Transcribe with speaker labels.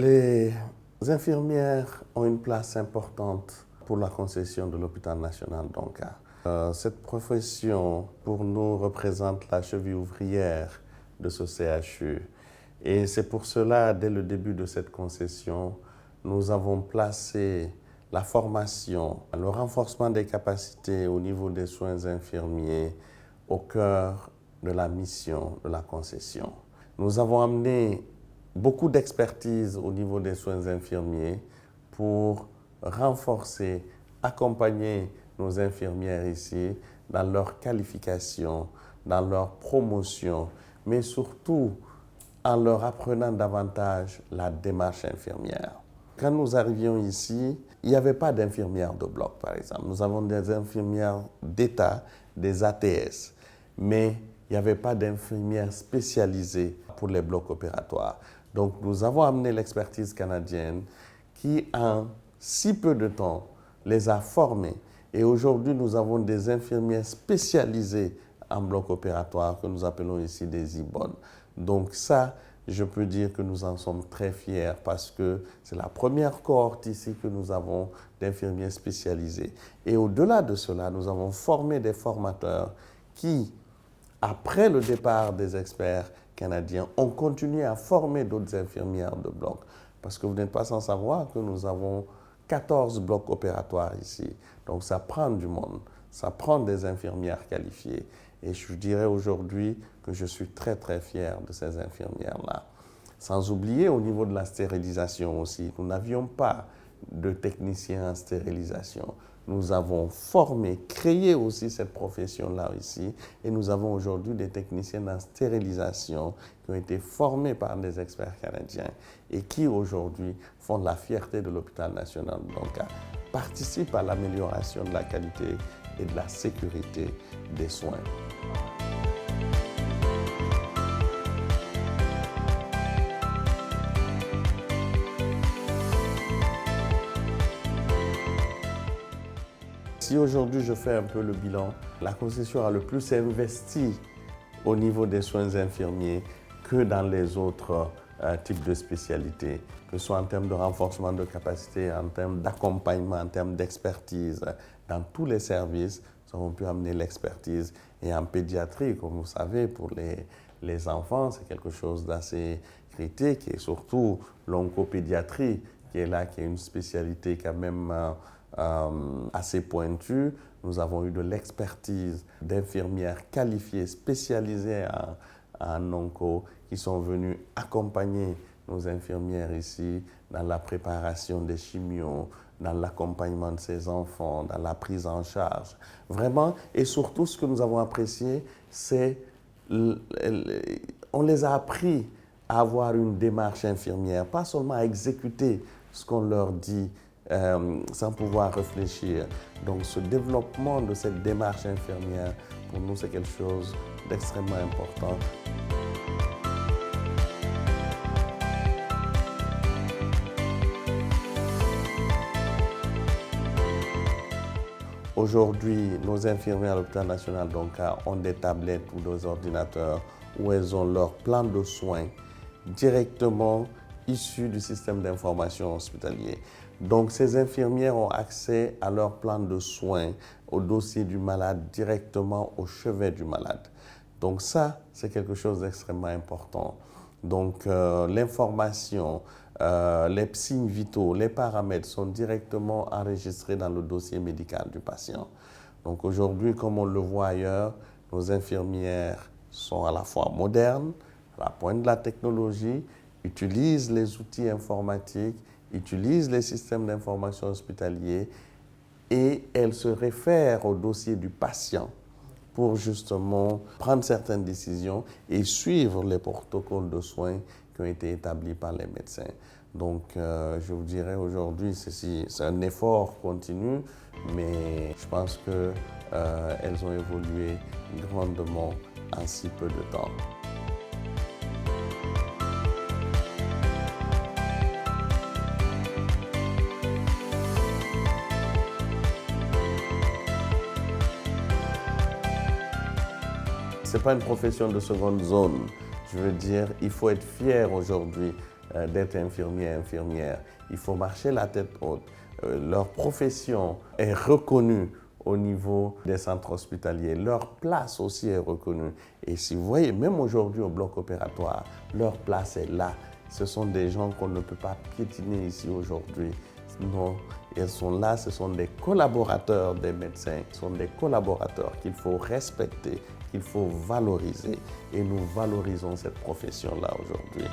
Speaker 1: Les infirmières ont une place importante pour la concession de l'hôpital national d'Onka. Cette profession, pour nous, représente la cheville ouvrière de ce CHU. Et c'est pour cela, dès le début de cette concession, nous avons placé la formation, le renforcement des capacités au niveau des soins infirmiers au cœur de la mission de la concession. Nous avons amené beaucoup d'expertise au niveau des soins infirmiers pour renforcer, accompagner nos infirmières ici dans leur qualification, dans leur promotion, mais surtout en leur apprenant davantage la démarche infirmière. Quand nous arrivions ici, il n'y avait pas d'infirmières de bloc, par exemple. Nous avons des infirmières d'État, des ATS, mais il n'y avait pas d'infirmières spécialisées pour les blocs opératoires. Donc nous avons amené l'expertise canadienne qui, en si peu de temps, les a formées. Et aujourd'hui, nous avons des infirmières spécialisées en bloc opératoire que nous appelons ici des IBON. Donc ça, je peux dire que nous en sommes très fiers parce que c'est la première cohorte ici que nous avons d'infirmiers spécialisés. Et au-delà de cela, nous avons formé des formateurs qui, après le départ des experts canadiens, ont continué à former d'autres infirmières de bloc. Parce que vous n'êtes pas sans savoir que nous avons 14 blocs opératoires ici. Donc ça prend du monde, ça prend des infirmières qualifiées. Et je dirais aujourd'hui que je suis très très fier de ces infirmières-là. Sans oublier au niveau de la stérilisation aussi, nous n'avions pas de techniciens en stérilisation. Nous avons formé, créé aussi cette profession-là ici et nous avons aujourd'hui des techniciens en stérilisation qui ont été formés par des experts canadiens et qui aujourd'hui font la fierté de l'hôpital national d'Onka, participent à l'amélioration de la qualité et de la sécurité des soins. Si aujourd'hui je fais un peu le bilan, la concession a le plus investi au niveau des soins infirmiers que dans les autres types de spécialités, que ce soit en termes de renforcement de capacité, en termes d'accompagnement, en termes d'expertise. Dans tous les services, nous avons pu amener l'expertise. Et en pédiatrie, comme vous savez, pour les enfants, c'est quelque chose d'assez critique et surtout l'oncopédiatrie qui est là, qui est une spécialité quand même assez pointue. Nous avons eu de l'expertise d'infirmières qualifiées, spécialisées en onco, qui sont venues accompagner nos infirmières ici dans la préparation des chimios, dans l'accompagnement de ces enfants, dans la prise en charge. Vraiment, et surtout ce que nous avons apprécié, c'est on les a appris à avoir une démarche infirmière, pas seulement à exécuter ce qu'on leur dit, sans pouvoir réfléchir. Donc ce développement de cette démarche infirmière, pour nous, c'est quelque chose d'extrêmement important. Aujourd'hui, nos infirmières à l'hôpital national d'Onka ont des tablettes ou des ordinateurs où elles ont leur plan de soins directement issus du système d'information hospitalier. Donc, ces infirmières ont accès à leur plan de soins, au dossier du malade, directement au chevet du malade. Donc ça, c'est quelque chose d'extrêmement important. Donc, l'information, les signes vitaux, les paramètres sont directement enregistrés dans le dossier médical du patient. Donc aujourd'hui, comme on le voit ailleurs, nos infirmières sont à la fois modernes, à la pointe de la technologie, utilisent les outils informatiques, utilisent les systèmes d'information hospitaliers et elles se réfèrent au dossier du patient pour justement prendre certaines décisions et suivre les protocoles de soins qui ont été établis par les médecins. Donc, je vous dirais aujourd'hui, c'est un effort continu, mais je pense qu'elles ont évolué grandement en si peu de temps. Ce n'est pas une profession de seconde zone. Je veux dire, il faut être fier aujourd'hui d'être infirmier, infirmière. Il faut marcher la tête haute. Leur profession est reconnue au niveau des centres hospitaliers. Leur place aussi est reconnue. Et si vous voyez, même aujourd'hui au bloc opératoire, leur place est là. Ce sont des gens qu'on ne peut pas piétiner ici aujourd'hui. Non, elles sont là, ce sont des collaborateurs des médecins, ce sont des collaborateurs qu'il faut respecter, qu'il faut valoriser. Et nous valorisons cette profession-là aujourd'hui.